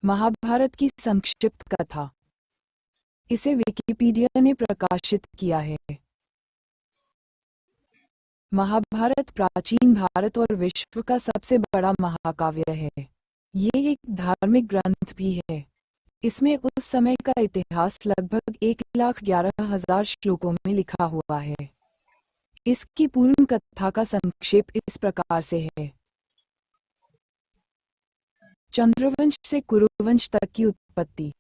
महाभारत की संक्षिप्त कथा। इसे विकिपीडिया ने प्रकाशित किया है। महाभारत प्राचीन भारत और विश्व का सबसे बड़ा महाकाव्य है। ये एक धार्मिक ग्रंथ भी है। इसमें उस समय का इतिहास लगभग 1,11,000 श्लोकों में लिखा हुआ है। इसकी पूर्ण कथा का संक्षेप इस प्रकार से है। चंद्रवंश से कुरुवंश तक की उत्पत्ति।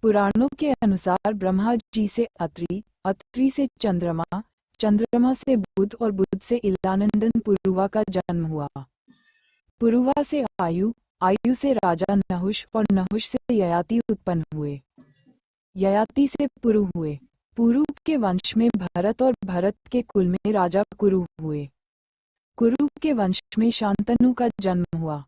पुराणों के अनुसार ब्रह्मा जी से अत्रि, अत्रि से चंद्रमा, चंद्रमा से बुध और बुध से इलानंदन पुरुवा का जन्म हुआ। पुरुवा से आयु, आयु से राजा नहुष और नहुष से ययाति उत्पन्न हुए। ययाति से पुरु हुए। पुरु के वंश में भरत और भरत के कुल में राजा कुरु हुए। कुरु के वंश में शांतनु का जन्म हुआ।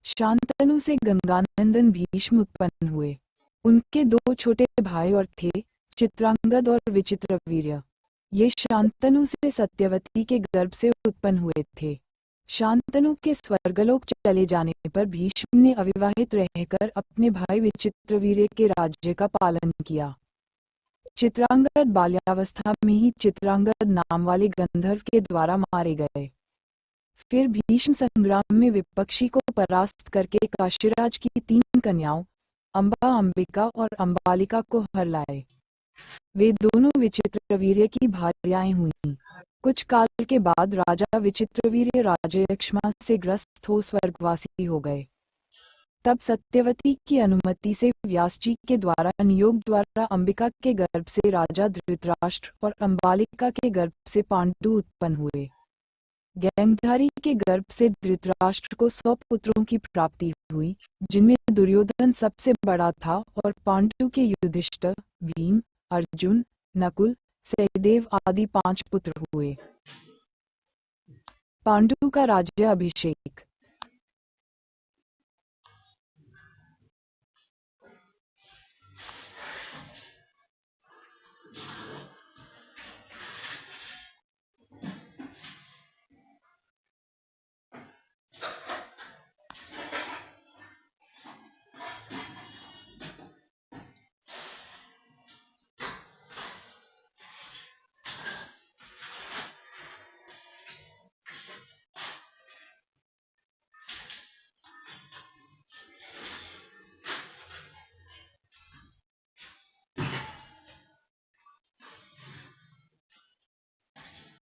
शांतनु से गंगानंदन भीष्म उत्पन्न हुए। उनके दो छोटे भाई और थे, चित्रांगद और विचित्रवीर्य। ये शांतनु से सत्यवती के गर्भ से उत्पन्न हुए थे। शांतनु के स्वर्गलोक चले जाने पर भीष्म ने अविवाहित रहकर अपने भाई विचित्रवीर्य के राज्य का पालन किया। चित्रांगद बाल्यावस्था में ही चित्रांगद नाम वाले गंधर्व के द्वारा मारे गए। फिर भीष्म संग्राम में विपक्षी को परास्त करके काशीराज की 3 कन्याओं अंबा, अंबिका और अंबालिका को हर लाए। वे दोनों विचित्रवीर्य की भार्याएं हुईं। कुछ काल के बाद राजा विचित्रवीर्य राजयक्ष्मा से ग्रस्त हो स्वर्गवासी हो गए। तब सत्यवती की अनुमति से व्यासजी के द्वारा नियोग द्वारा अंबिका के गर्भ से राजा धृतराष्ट्र और अंबालिका के गर्भ से पांडु उत्पन्न हुए। गंगधारी के गर्भ से धृतराष्ट्र को 100 पुत्रों की प्राप्ति हुई, जिनमें दुर्योधन सबसे बड़ा था और पांडु के युधिष्ठिर, भीम, अर्जुन, नकुल, सहदेव आदि 5 पुत्र हुए। पांडु का राज्य अभिषेक।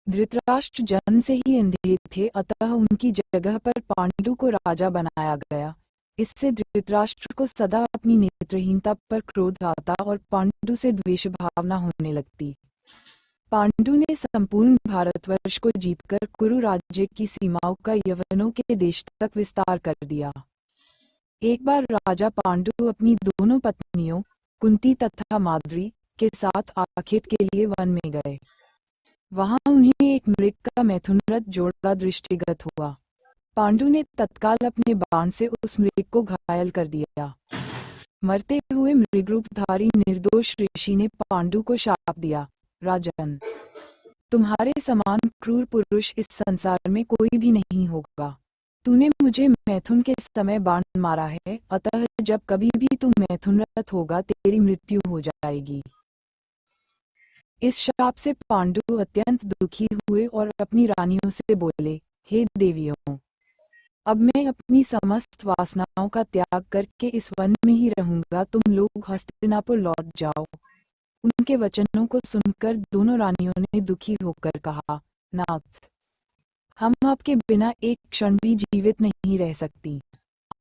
धृतराष्ट्र जन्म से ही अंधे थे, अतः उनकी जगह पर पांडु को राजा बनाया गया। इससे धृतराष्ट्र को सदा अपनी नेत्रहीनता पर क्रोध आता और पांडु से द्वेष भावना होने लगती। पांडु ने संपूर्ण भारतवर्ष को जीतकर कुरु राज्य की सीमाओं का यवनों के देश तक विस्तार कर दिया। एक बार राजा पांडु अपनी दोनों पत्नियों कुंती तथा माद्री के साथ आखेट के लिए वन में गए। वहां उन्हें एक मृग का मैथुनरत जोड़ा दृष्टिगत हुआ। पांडु ने तत्काल अपने बाण से उस मृग को घायल कर दिया। मरते हुए मृगरूपधारी निर्दोष ऋषि ने पांडु को शाप दिया, राजन, तुम्हारे समान क्रूर पुरुष इस संसार में कोई भी नहीं होगा। तूने मुझे मैथुन के समय बाण मारा है, अतः जब कभी भी तू मैथुनरत होगा तेरी मृत्यु हो जाएगी। इस शाप से पांडु अत्यंत दुखी हुए और अपनी रानियों से बोले, हे देवियों, अब मैं अपनी समस्त वासनाओं का त्याग करके इस वन में ही रहूंगा, तुम लोग हस्तिनापुर लौट जाओ। उनके वचनों को सुनकर दोनों रानियों ने दुखी होकर कहा, नाथ, हम आपके बिना एक क्षण भी जीवित नहीं रह सकती।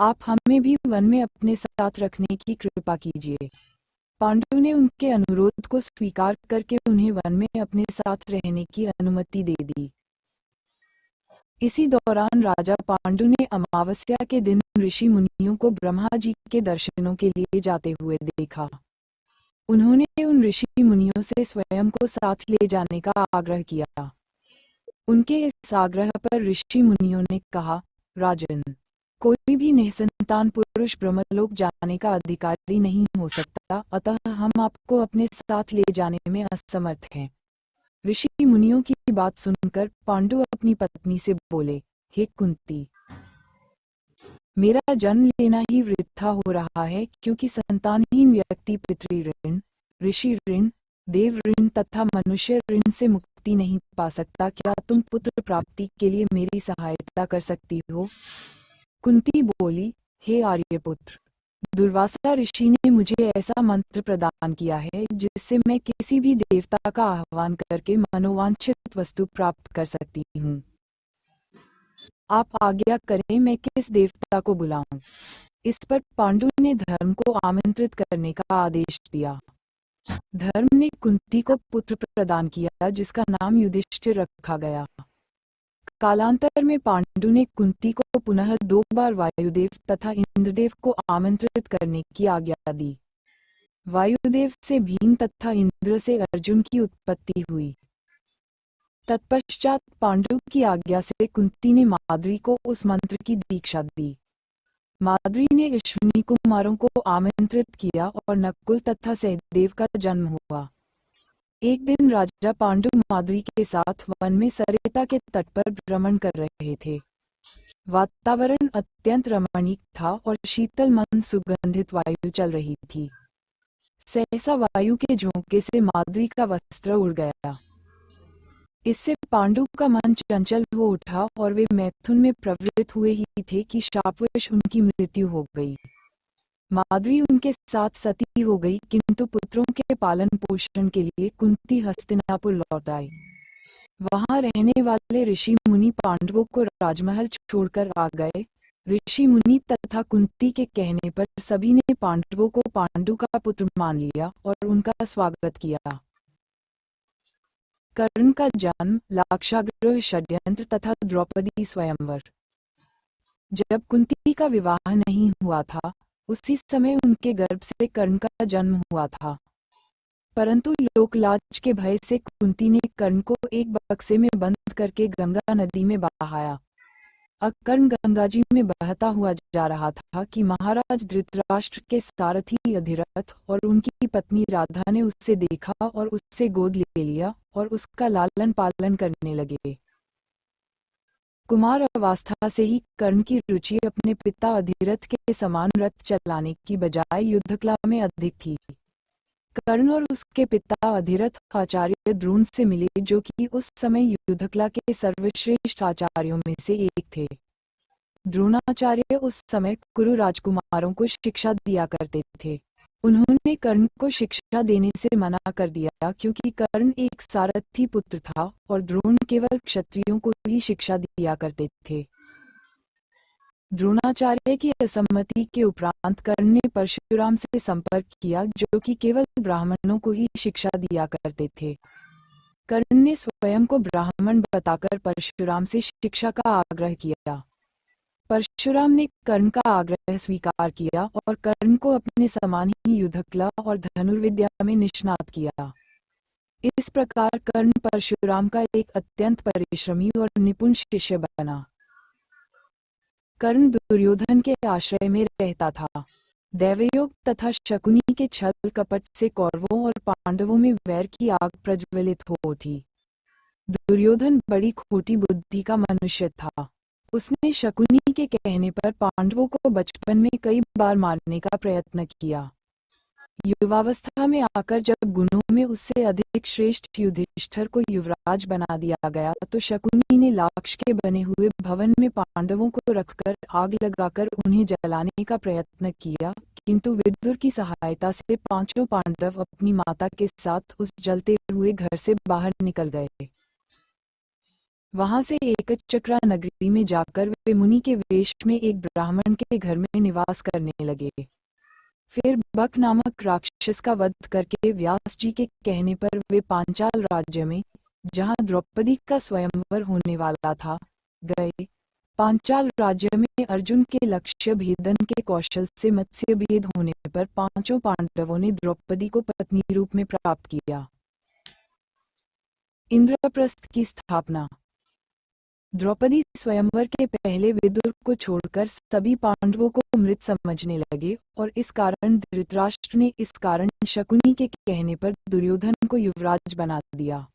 आप हमें भी वन में अपने साथ रखने की कृपा कीजिए। पांडु ने उनके अनुरोध को स्वीकार करके उन्हें वन में अपने साथ रहने की अनुमति दे दी। इसी दौरान राजा पांडु ने अमावस्या के दिन ऋषि मुनियों को ब्रह्मा जी के दर्शनों के लिए जाते हुए देखा। उन्होंने उन ऋषि मुनियों से स्वयं को साथ ले जाने का आग्रह किया। उनके इस आग्रह पर ऋषि मुनियों ने कहा, राजन, कोई भी निसंतान पुरुष ब्रह्मलोक जाने का अधिकारी नहीं हो सकता, अतः हम आपको अपने साथ ले जाने में असमर्थ हैं। ऋषि मुनियों की बात सुनकर पांडु अपनी पत्नी से बोले, हे कुंती, मेरा जन्म लेना ही वृथा हो रहा है, क्योंकि संतानहीन व्यक्ति पितृ ऋण, ऋषि ऋण, देव ऋण तथा मनुष्य ऋण से मुक्ति नहीं पा सकता। क्या तुम पुत्र प्राप्ति के लिए मेरी सहायता कर सकती हो? कुंती बोली, हे आर्यपुत्र, दुर्वासा ऋषि ने मुझे ऐसा मंत्र प्रदान किया है जिससे मैं किसी भी देवता का आह्वान करके मनोवांछित वस्तु प्राप्त कर सकती हूँ। आप आज्ञा करें, मैं किस देवता को बुलाऊं? इस पर पांडु ने धर्म को आमंत्रित करने का आदेश दिया। धर्म ने कुंती को पुत्र प्रदान किया जिसका नाम युधिष्ठिर रखा गया। कालांतर में पांडु ने कुंती को पुनः 2 बार वायुदेव तथा इंद्रदेव को आमंत्रित करने की आज्ञा दी। वायुदेव से भीम तथा इंद्र से अर्जुन की उत्पत्ति हुई। तत्पश्चात पांडु की आज्ञा से कुंती ने माद्री को उस मंत्र की दीक्षा दी। माद्री ने अश्विनी कुमारों को आमंत्रित किया और नकुल तथा सहदेव का जन्म हुआ। एक दिन राजा पांडु माद्री के साथ वन में सरिता के तट पर भ्रमण कर रहे थे। वातावरण अत्यंत रमणीक था और शीतल मंद सुगंधित वायु चल रही थी। सहसा वायु के झोंके से माद्री का वस्त्र उड़ गया। इससे पांडु का मन चंचल हो उठा और वे मैथुन में प्रवृत्त हुए ही थे कि शापवश उनकी मृत्यु हो गई। माद्री उनके साथ सती हो गई, किंतु पुत्रों के पालन पोषण के लिए कुंती हस्तिनापुर लौट आई। वहां रहने वाले ऋषि मुनि पांडवों को राजमहल छोड़कर आ गए। ऋषि मुनि तथा कुंती के कहने पर सभी ने पांडवों को पांडु का पुत्र मान लिया और उनका स्वागत किया। कर्ण का जन्म, लाक्षागृह षड्यंत्र तथा द्रौपदी स्वयंवर। जब कुंती का विवाह नहीं हुआ था, उसी समय उनके गर्भ से कर्ण का जन्म हुआ था। परंतु लोकलाज के भय से कुंती ने कर्ण को एक बक्से में बंद करके गंगा नदी में बहाया। कर्ण गंगा जी में बहता हुआ जा रहा था कि महाराज धृतराष्ट्र के सारथी अधिरथ और उनकी पत्नी राधा ने उसे देखा और उससे गोद ले लिया और उसका लालन पालन करने लगे। कुमार अवस्था से ही कर्ण की रुचि अपने पिता अधिरथ के समान रथ चलाने की बजाय युद्धकला में अधिक थी। कर्ण और उसके पिता अधिरथ आचार्य द्रोण से मिले, जो कि उस समय युद्धकला के सर्वश्रेष्ठ आचार्यों में से एक थे। द्रोणाचार्य उस समय कुरु राजकुमारों को शिक्षा दिया करते थे। उन्होंने कर्ण को शिक्षा देने से मना कर दिया, क्योंकि कर्ण एक सारथी पुत्र था और द्रोण केवल क्षत्रियों को ही शिक्षा दिया करते थे। द्रोणाचार्य की असम्मति के उपरांत कर्ण ने परशुराम से संपर्क किया, जो कि केवल ब्राह्मणों को ही शिक्षा दिया करते थे। कर्ण ने स्वयं को ब्राह्मण बताकर परशुराम से शिक्षा का आग्रह किया। परशुराम ने कर्ण का आग्रह स्वीकार किया और कर्ण को अपने समान ही युद्धकला और धनुर्विद्या में निष्णात किया। इस प्रकार कर्ण परशुराम का एक अत्यंत परिश्रमी और निपुण शिष्य बना। कर्ण दुर्योधन के आश्रय में रहता था। दैवयोग तथा शकुनी के छल कपट से कौरवों और पांडवों में वैर की आग प्रज्वलित हो उठी। दुर्योधन बड़ी खोटी बुद्धि का मनुष्य था। उसने शकुनी के कहने पर पांडवों को बचपन में कई बार मारने का प्रयत्न किया। युवावस्था में आकर जब गुणों में उससे अधिक श्रेष्ठ युधिष्ठिर को युवराज बना दिया गया, तो शकुनी ने लाक्ष के बने हुए भवन में पांडवों को रखकर आग लगाकर उन्हें जलाने का प्रयत्न किया, किंतु विदुर की सहायता से पांचों पांडव अपनी माता के साथ उस जलते हुए घर से बाहर निकल गए। वहां से एकचक्रा नगरी में जाकर वे मुनि के वेश में एक ब्राह्मण के घर में निवास करने लगे। फिर बक नामक राक्षस का वध करके व्यास जी के कहने पर वे पांचाल राज्य में, जहां द्रौपदी का स्वयंवर होने वाला था, गए। पांचाल राज्य में अर्जुन के लक्ष्य भेदन के कौशल से मत्स्य भेद होने पर पांचों पांडवों ने द्रौपदी को पत्नी रूप में प्राप्त किया। इंद्रप्रस्थ की स्थापना। द्रौपदी स्वयंवर के पहले विदुर को छोड़कर सभी पांडवों को मृत समझने लगे और इस कारण धृतराष्ट्र ने इस कारण शकुनी के कहने पर दुर्योधन को युवराज बना दिया।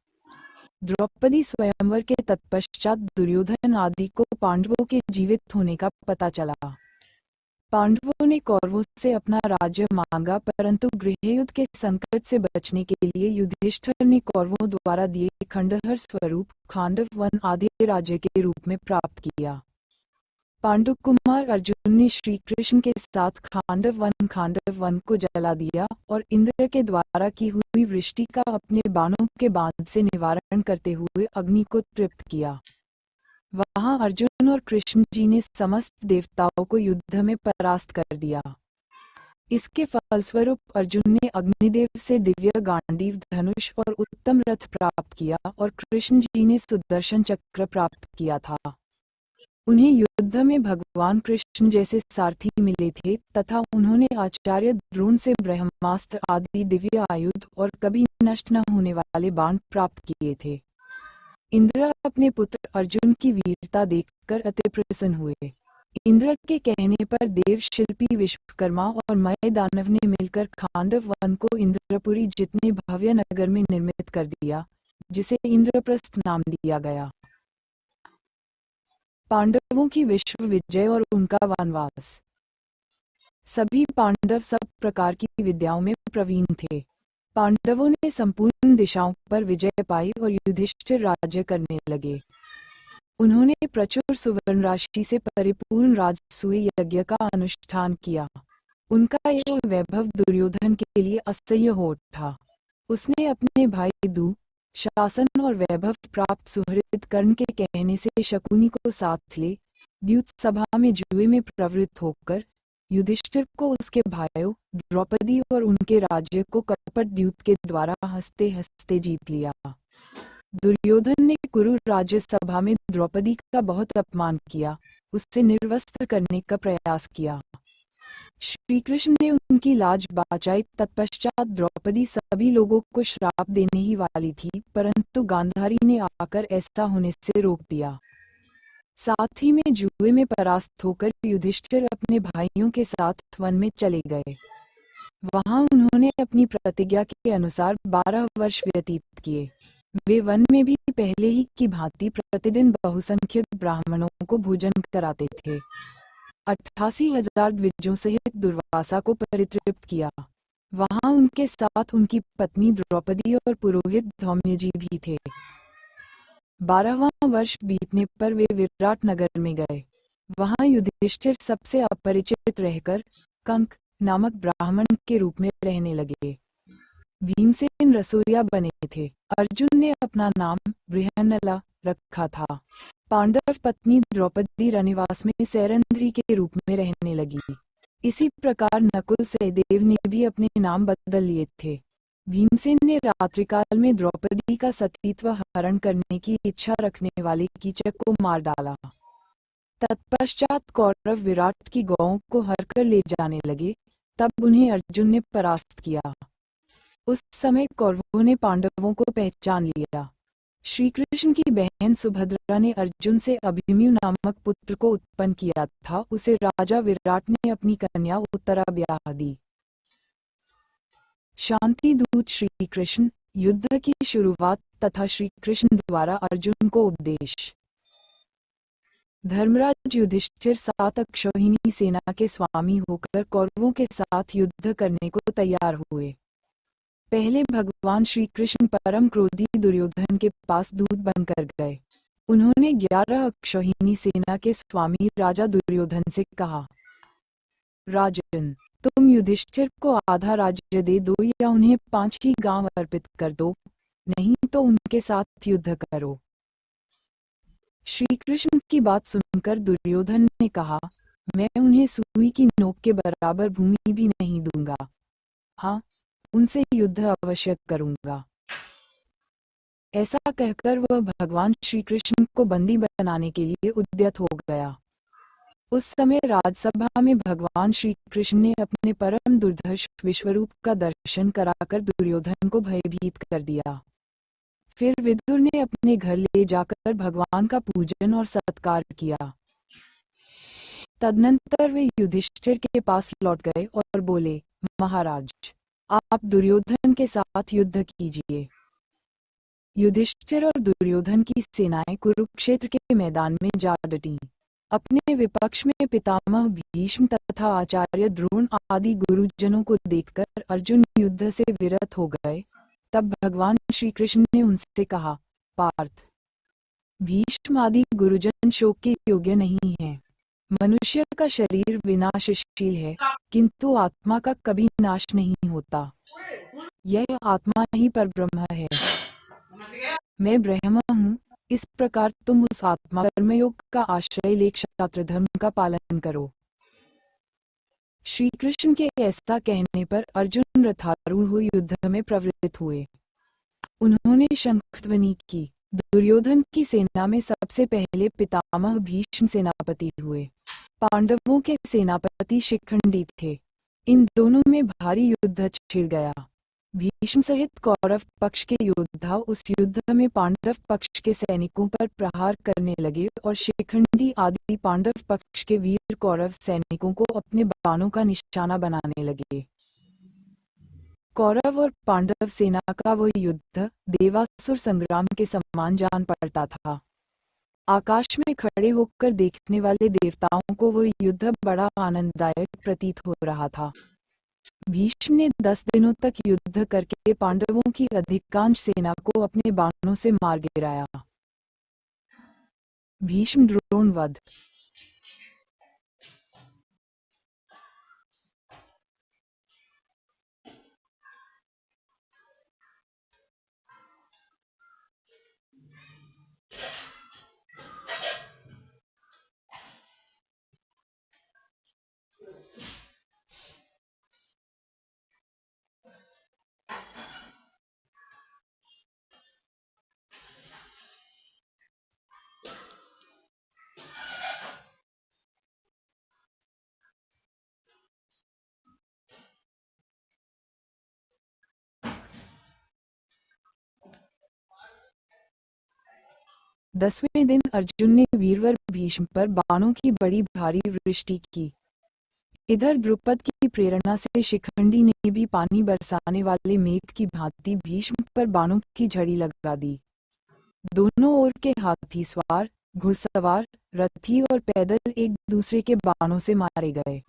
द्रौपदी स्वयंवर के तत्पश्चात दुर्योधन आदि को पांडवों के जीवित होने का पता चला। पांडवों ने कौरवों से अपना राज्य मांगा, परंतु गृहयुद्ध के संकट से बचने के लिए युधिष्ठिर ने कौरवों द्वारा दिए खंडहर स्वरूप खांडव वन आदि राज्य के रूप में प्राप्त किया। पांडुकुमार अर्जुन ने श्री कृष्ण के साथ खांडव वन को जला दिया और इंद्र के द्वारा की हुई वृष्टि का अपने बाणों के बांध से निवारण करते हुए अग्नि को तृप्त किया। वहां अर्जुन और कृष्ण जी ने समस्त देवताओं को युद्ध में परास्त कर दिया। इसके फलस्वरूप अर्जुन ने अग्निदेव से दिव्य गांडीव धनुष और उत्तम रथ प्राप्त किया और कृष्ण जी ने सुदर्शन चक्र प्राप्त किया था। उन्हें युद्ध में भगवान कृष्ण जैसे सारथी मिले थे तथा उन्होंने आचार्य द्रोण से ब्रह्मास्त्र आदि दिव्य आयुध और कभी नष्ट न होने वाले बाण प्राप्त किए थे। इंद्र अपने पुत्र अर्जुन की वीरता देखकर अति प्रसन्न हुए। इंद्र के कहने पर देव शिल्पी विश्वकर्मा और मय दानव ने मिलकर खांडव वन को इंद्रपुरी जितने भव्य नगर में निर्मित कर दिया, जिसे इंद्रप्रस्थ नाम दिया गया। पांडवों की विश्व विजय और उनका वनवास। सभी पांडव सब प्रकार की विद्याओं में प्रवीण थे। पांडवों ने संपूर्ण दिशाओं पर विजय पाई और युधिष्ठिर राज्य करने लगे। उन्होंने प्रचुर सुवर्ण राशि से परिपूर्ण राजसूय यज्ञ का अनुष्ठान किया। उनका यह वैभव दुर्योधन के लिए असह्य हो उठा। उसने अपने भाई दू शासन और वैभव प्राप्त सुहृद कर्ण के कहने से शकुनी को साथ ले द्यूत सभा में जुए में प्रवृत्त होकर युधिष्ठिर को उसके भाइयों द्रौपदी और उनके राज्य को कपट द्यूत के द्वारा हंसते हंसते जीत लिया। दुर्योधन ने कुरु राज्य सभा में द्रौपदी का बहुत अपमान किया, उससे निर्वस्त्र करने का प्रयास किया। श्री कृष्ण ने उनकी लाज बचाई। तत्पश्चात द्रौपदी सभी लोगों को श्राप देने ही वाली थी, परंतु गांधारी ने आकर ऐसा होने से रोक दिया। साथ ही में जुए में परास्त होकर युधिष्ठिर अपने भाइयों के साथ वन में चले गए। वहां उन्होंने अपनी प्रतिज्ञा के अनुसार 12 वर्ष व्यतीत किए। वे वन में भी पहले ही की भांति प्रतिदिन बहुसंख्यक ब्राह्मणों को भोजन कराते थे। 88,000 द्विजों सहित दुर्वासा को परितृप्त किया। वहां उनके साथ उनकी पत्नी द्रौपदी और पुरोहित धौम्यजी भी थे। 12वां वर्ष बीतने पर वे विराट नगर में गए। वहां युधिष्ठिर सबसे अपरिचित रहकर कंक नामक ब्राह्मण के रूप में रहने लगे। भीमसेन रसोइया बने थे। अर्जुन ने अपना नाम बृहन्नला रखा था। पांडव पत्नी द्रौपदी रनिवास में सैरंध्री के रूप में रहने लगी। इसी प्रकार नकुल सहदेव ने भी अपने नाम बदल लिए थे। भीमसेन ने रात्रिकाल में द्रौपदी का सतीत्व हरण करने की इच्छा रखने वाले कीचक को मार डाला। तत्पश्चात कौरव विराट की गौओं को हर कर ले जाने लगे, तब उन्हें अर्जुन ने परास्त किया। उस समय कौरवों ने पांडवों को पहचान लिया। श्री कृष्ण की बहन सुभद्रा ने अर्जुन से अभिमन्यु नामक पुत्र को उत्पन्न किया था। उसे राजा विराट ने अपनी कन्या उत्तरा ब्याह दी। शांति दूत श्री कृष्ण, युद्ध की शुरुआत तथा श्री कृष्ण द्वारा अर्जुन को उपदेश। धर्मराज युधिष्ठिर 7 अक्षौहिणी सेना के स्वामी होकर कौरवों के साथ युद्ध करने को तैयार हुए। पहले भगवान श्री कृष्ण परम क्रोधी दुर्योधन के पास दूत बनकर गए। उन्होंने 11 अक्षौहिणी सेना के स्वामी राजा दुर्योधन से कहा, राजन, तुम युधिष्ठिर को आधा राज्य दे दो या उन्हें 5 ही गांव अर्पित कर दो, नहीं तो उनके साथ युद्ध करो। श्री कृष्ण की बात सुनकर दुर्योधन ने कहा, मैं उन्हें सुई की नोक के बराबर भूमि भी नहीं दूंगा। हाँ, उनसे युद्ध अवश्य करूंगा। ऐसा कहकर वह भगवान श्री कृष्ण को बंदी बनाने के लिए उद्यत हो गया। उस समय राजसभा में भगवान श्री कृष्ण ने अपने परम दुर्धर्ष विश्वरूप का दर्शन कराकर दुर्योधन को भयभीत कर दिया। फिर विदुर ने अपने घर ले जाकर भगवान का पूजन और सत्कार किया। तदनंतर वे युधिष्ठिर के पास लौट गए और बोले, महाराज, आप दुर्योधन के साथ युद्ध कीजिए। युधिष्ठिर और दुर्योधन की सेनाएं कुरुक्षेत्र के मैदान में जा डटी। अपने विपक्ष में पितामह भीष्म तथा आचार्य द्रोण आदि गुरुजनों को देखकर अर्जुन युद्ध से विरत हो गए। तब भगवान श्री कृष्ण ने उनसे कहा, पार्थ, भीष्म आदि गुरुजन शोक के योग्य नहीं है। मनुष्य का शरीर विनाशशील है, किंतु आत्मा का कभी नाश नहीं होता। यह आत्मा ही परब्रह्म है। मैं ब्रह्म हूँ। इस प्रकार तुम उस आत्मा कर्मयोग का आश्रय ले क्षात्र धर्म का पालन करो। श्री कृष्ण के ऐसा कहने पर अर्जुन रथारूढ़ हो युद्ध में प्रवृत्त हुए। उन्होंने शंखध्वनि की। दुर्योधन की सेना में सबसे पहले पितामह भीष्म सेनापति हुए। पांडवों के सेनापति शिखंडी थे। इन दोनों में भारी युद्ध छिड़ गया। भीष्म सहित कौरव पक्ष के योद्धा उस युद्ध में पांडव पक्ष के सैनिकों पर प्रहार करने लगे और शिखंडी आदि पांडव पक्ष के वीर कौरव सैनिकों को अपने बाणों का निशाना बनाने लगे। कौरव और पांडव सेना का वह युद्ध देवासुर संग्राम के समान जान पड़ता था। आकाश में खड़े होकर देखने वाले देवताओं को वह युद्ध बड़ा आनंददायक प्रतीत हो रहा था। भीष्म ने 10 दिनों तक युद्ध करके पांडवों की अधिकांश सेना को अपने बाणों से मार गिराया। भीष्म द्रोण वध। दसवें दिन अर्जुन ने वीरवर भीष्म पर बाणों की बड़ी भारी वृष्टि की। इधर द्रुपद की प्रेरणा से शिखंडी ने भी पानी बरसाने वाले मेघ की भांति भीष्म पर बाणों की झड़ी लगा दी। दोनों ओर के हाथी सवार, घुड़सवार, रथी और पैदल एक दूसरे के बाणों से मारे गए।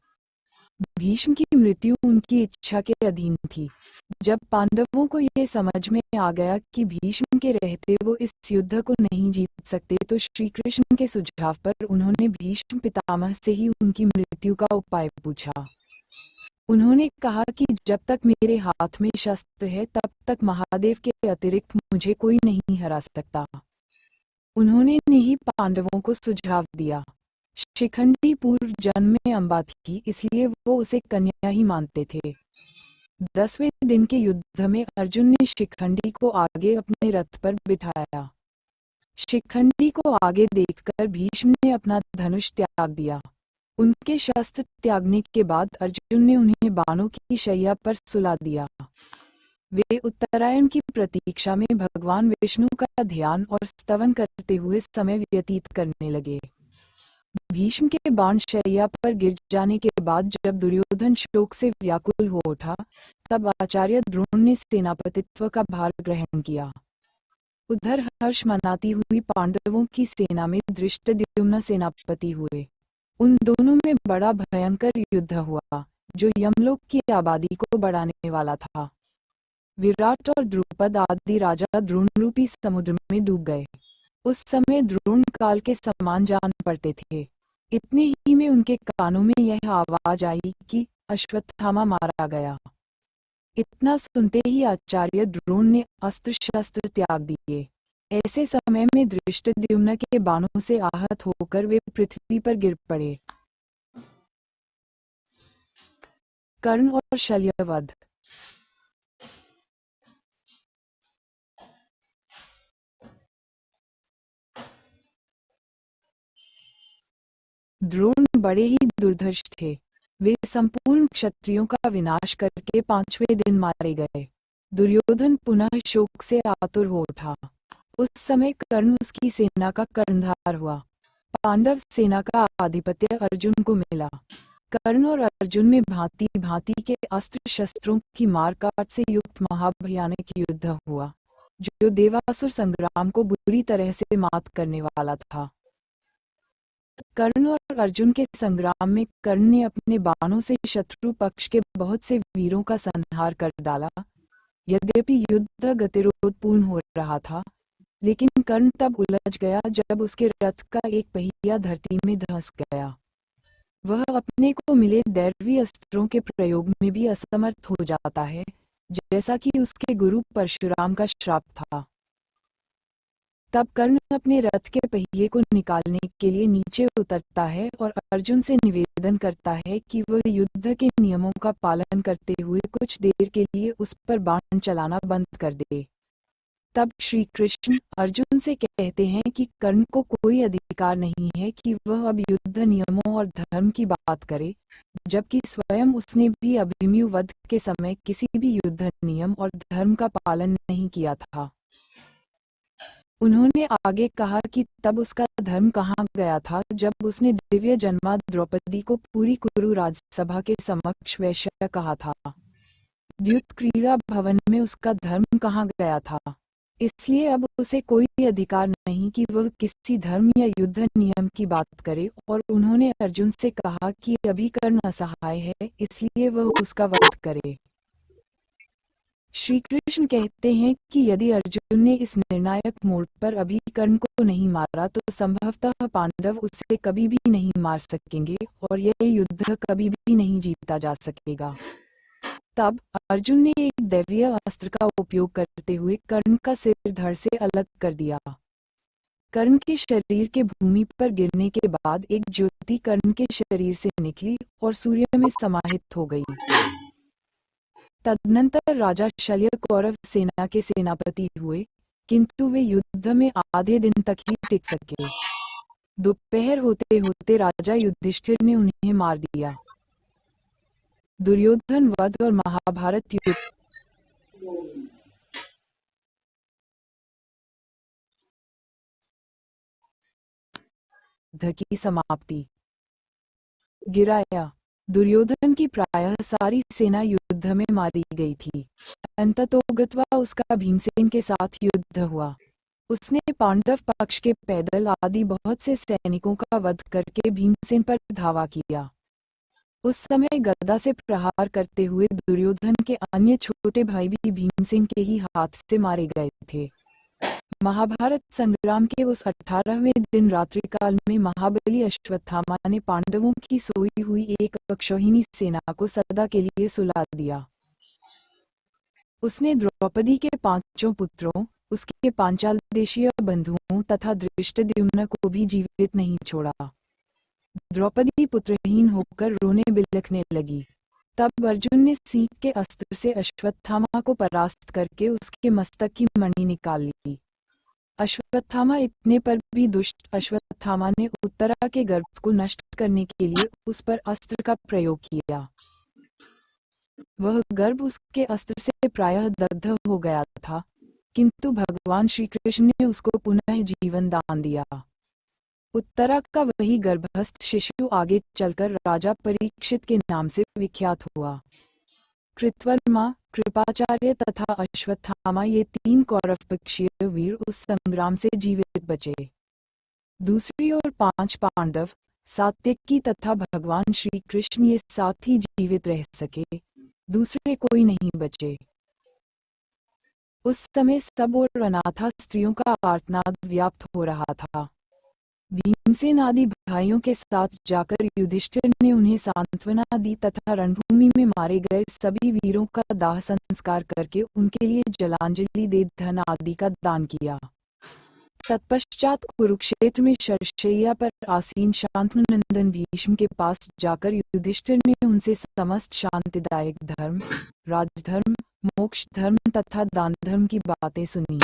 भीष्म की मृत्यु उनकी इच्छा के अधीन थी। जब पांडवों को यह समझ में आ गया कि भीष्म के रहते वो इस युद्ध को नहीं जीत सकते, तो श्री कृष्ण के सुझाव पर उन्होंने भीष्म पितामह से ही उनकी मृत्यु का उपाय पूछा। उन्होंने कहा कि जब तक मेरे हाथ में शस्त्र है तब तक महादेव के अतिरिक्त मुझे कोई नहीं हरा सकता। उन्होंने ही पांडवों को सुझाव दिया। शिखंडी पूर्व जन्म में अम्बा थी, इसलिए वो उसे कन्या ही मानते थे। 10वें दिन के युद्ध में अर्जुन ने शिखंडी को आगे अपने रथ पर बिठाया। शिखंडी को आगे देखकर भीष्म ने अपना धनुष त्याग दिया। उनके शस्त्र त्यागने के बाद अर्जुन ने उन्हें बाणों की शैया पर सुला दिया। वे उत्तरायण की प्रतीक्षा में भगवान विष्णु का ध्यान और स्तवन करते हुए समय व्यतीत करने लगे। भीष्म के बाण शैया पर गिर जाने के बाद जब दुर्योधन शोक से व्याकुल हो उठा, तब आचार्य द्रोण ने सेनापतित्व का भार ग्रहण किया। उधर हर्ष मनाती हुई पांडवों की सेना में धृष्टद्युम्न सेनापति हुए। उन दोनों में बड़ा भयंकर युद्ध हुआ, जो यमलोक की आबादी को बढ़ाने वाला था। विराट और द्रुपद आदि राजा द्रोण रूपी समुद्र में डूब गए। उस समय द्रोण काल के समान जान पड़ते थे। इतने ही में उनके कानों में यह आवाज आई कि अश्वत्थामा मारा गया। इतना सुनते ही आचार्य द्रोण ने अस्त्र शस्त्र त्याग दिए। ऐसे समय में धृष्टद्युम्न के बाणों से आहत होकर वे पृथ्वी पर गिर पड़े। कर्ण और शल्यवध। द्रोण बड़े ही दुर्धर्ष थे। वे संपूर्ण क्षत्रियों का विनाश करके 5वें दिन मारे गए। दुर्योधन पुनः शोक से आतुर हो उठा। उस समय कर्ण उसकी सेना का कर्णधार हुआ। पांडव सेना का आधिपत्य अर्जुन को मिला। कर्ण और अर्जुन में भांति भांति के अस्त्र शस्त्रों की मारकाट से युक्त महाभयानक युद्ध हुआ, जो देवासुर संग्राम को बुरी तरह से मात करने वाला था। कर्ण और अर्जुन के संग्राम में कर्ण ने अपने बाणों से शत्रु पक्ष के बहुत से वीरों का संहार कर डाला। यद्यपि युद्ध गतिरोधपूर्ण हो रहा था, लेकिन कर्ण तब उलझ गया जब उसके रथ का एक पहिया धरती में धंस गया। वह अपने को मिले दैवी अस्त्रों के प्रयोग में भी असमर्थ हो जाता है, जैसा कि उसके गुरु परशुराम का श्राप था। तब कर्ण अपने रथ के पहिए को निकालने के लिए नीचे उतरता है और अर्जुन से निवेदन करता है कि वह युद्ध के नियमों का पालन करते हुए कुछ देर के लिए उस पर बाण चलाना बंद कर दे। तब श्री कृष्ण अर्जुन से कहते हैं कि कर्ण को कोई अधिकार नहीं है कि वह अब युद्ध नियमों और धर्म की बात करे, जबकि स्वयं उसने भी अभिमन्यु वध के समय किसी भी युद्ध नियम और धर्म का पालन नहीं किया था। उन्होंने आगे कहा कि तब उसका धर्म कहाँ गया था जब उसने दिव्य जन्मा द्रौपदी को पूरी कुरु राजसभा के समक्ष वैश्य कहा था। द्युत क्रीड़ा भवन में उसका धर्म कहाँ गया था। इसलिए अब उसे कोई अधिकार नहीं कि वह किसी धर्म या युद्ध नियम की बात करे, और उन्होंने अर्जुन से कहा कि अभी कर्ण असहाय है, इसलिए वह उसका वध करे। श्री कृष्ण कहते हैं कि यदि अर्जुन ने इस निर्णायक मोड़ पर अभी कर्ण को नहीं मारा तो संभवतः पांडव उसे कभी भी नहीं मार सकेंगे और यह युद्ध कभी भी नहीं जीता जा सकेगा। तब अर्जुन ने एक दैवीय अस्त्र का उपयोग करते हुए कर्ण का सिर धड़ से अलग कर दिया। कर्ण के शरीर के भूमि पर गिरने के बाद एक ज्योति कर्ण के शरीर से निकली और सूर्य में समाहित हो गई। तदनंतर राजा शल्य कौरव सेना के सेनापति हुए, किंतु वे युद्ध में आधे दिन तक ही टिक सके। दोपहर होते होते राजा युधिष्ठिर ने उन्हें मार दिया। दुर्योधन वध और महाभारत युद्ध की समाप्ति। गिराया। दुर्योधन की प्रायः सारी सेना युद्ध में मारी गई थी। अंततोगत्वा उसका भीमसेन के साथ युद्ध हुआ। उसने पांडव पक्ष के पैदल आदि बहुत से सैनिकों का वध करके भीमसेन पर धावा किया। उस समय गदा से प्रहार करते हुए दुर्योधन के अन्य छोटे भाई भी भीमसेन के ही हाथ से मारे गए थे। महाभारत संग्राम के उस 18वें दिन रात्रिकाल में महाबली अश्वत्थामा ने पांडवों की सोई हुई एक अक्षौहिणी सेना को सदा के लिए सुला दिया। उसने द्रौपदी के 5 पुत्रों, उसके पांचाल देशीय बंधुओं तथा धृष्टद्युम्न को भी जीवित नहीं छोड़ा। द्रौपदी पुत्रहीन होकर रोने बिलखने लगी। तब अर्जुन ने सींग के अस्त्र से अश्वत्थामा को परास्त करके उसके मस्तक की मणि निकाल ली। अश्वत्थामा इतने पर भी दुष्ट अश्वत्थामा ने उत्तरा के गर्भ को नष्ट करने के लिए उस पर अस्त्र का प्रयोग किया। वह गर्भ उसके अस्त्र से प्रायः दग्ध हो गया था, किंतु भगवान श्री कृष्ण ने उसको पुनः जीवन दान दिया। उत्तरा का वही गर्भस्थ शिशु आगे चलकर राजा परीक्षित के नाम से विख्यात हुआ। कृतवर्मा, कृपाचार्य तथा अश्वत्थामा ये 3 कौरव पक्षीय वीर उस संग्राम से जीवित बचे। दूसरी ओर 5 पांडव, सात्यकी तथा भगवान श्री कृष्ण ये 7 ही जीवित रह सके, दूसरे कोई नहीं बचे। उस समय सब ओर अनाथा स्त्रियों का आर्तनाद व्याप्त हो रहा था। भीमसेन आदि भाइयों के साथ जाकर युधिष्ठिर ने उन्हें सांत्वना दी तथा रणभूमि में मारे गए सभी वीरों का दाह संस्कार करके उनके लिए जलांजलि दे धन आदि का दान किया। तत्पश्चात कुरुक्षेत्र में शरशैया पर आसीन शांतनु-नंदन भीष्म के पास जाकर युधिष्ठिर ने उनसे समस्त शांतिदायक धर्म, राजधर्म, मोक्ष धर्म तथा दान धर्म की बातें सुनी।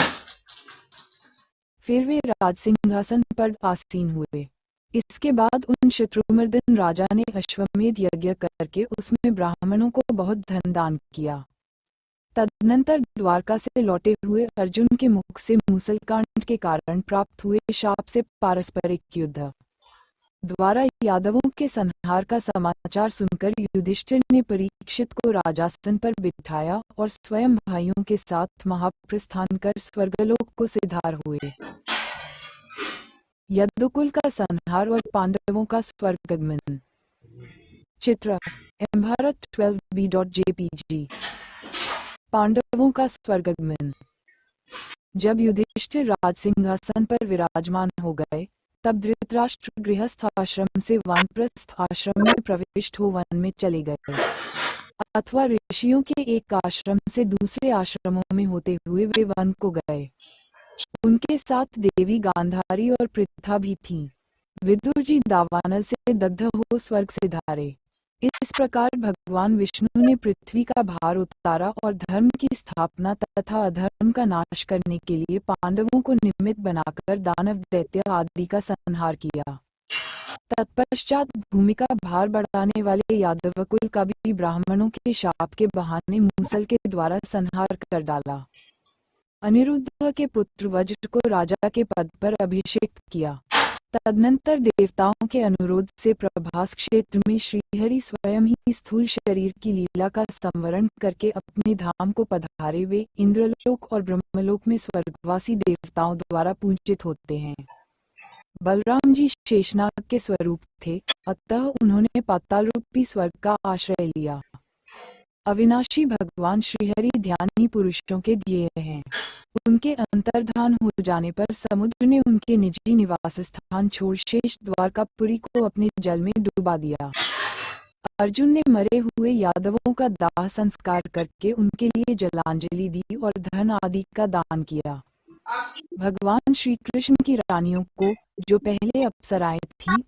फिर वे राजसिंहासन पर आसीन हुए। इसके बाद उन शत्रुमर्दन राजा ने अश्वमेध यज्ञ करके उसमें ब्राह्मणों को बहुत धन दान किया। तदनंतर द्वारका से लौटे हुए अर्जुन के मुख से मूसलकांड के कारण प्राप्त हुए शाप से पारस्परिक युद्ध द्वारा यादवों के संहार का समाचार सुनकर युधिष्ठिर ने परीक्षित को राजासन पर बिठाया और स्वयं भाइयों के साथ महाप्रस्थान कर स्वर्गलोक को सिधार हुए। यदुकुल का संहार और पांडवों का स्वर्गगमन। चित्र भारत 12b.jpg। पांडवों का स्वर्गगमन। जब युधिष्ठिर राजसिंहासन पर विराजमान हो गए, तब धृतराष्ट्र गृहस्थ आश्रम से वानप्रस्थ आश्रम में प्रविष्ट हो वन में चले गए, अथवा ऋषियों के एक आश्रम से दूसरे आश्रमों में होते हुए वे वन को गए। उनके साथ देवी गांधारी और पृथा भी थीं। विदुर जी दावानल से दग्ध हो स्वर्ग से धारे। इस प्रकार भगवान विष्णु ने पृथ्वी का भार उतारा और धर्म की स्थापना तथा अधर्म का नाश करने के लिए पांडवों को निमित्त बनाकर दानव दैत्य आदि का संहार किया। तत्पश्चात भूमि का भार बढ़ाने वाले यादवकुल का भी ब्राह्मणों के शाप के बहाने मूसल के द्वारा संहार कर डाला। अनिरुद्ध के पुत्र वज्र को राजा के पद पर अभिषेक किया। तदनंतर देवताओं के अनुरोध से प्रभास क्षेत्र में श्रीहरि स्वयं ही स्थूल शरीर की लीला का संवरण करके अपने धाम को पधारे वे इंद्रलोक और ब्रह्मलोक में स्वर्गवासी देवताओं द्वारा पूजित होते हैं। बलराम जी शेषनाग के स्वरूप थे, अतः उन्होंने पाताल रूपी स्वर्ग का आश्रय लिया। अविनाशी भगवान श्रीहरि ध्यानी पुरुषों के दिए हैं। उनके अंतर्धान हो जाने पर समुद्र ने उनके निजी निवास स्थान छोड़ शेष द्वारकापुरी को अपने जल में डुबा दिया। अर्जुन ने मरे हुए यादवों का दाह संस्कार करके उनके लिए जलांजलि दी और धन आदि का दान किया। भगवान श्री कृष्ण की रानियों को, जो पहले अप्सराएं थीं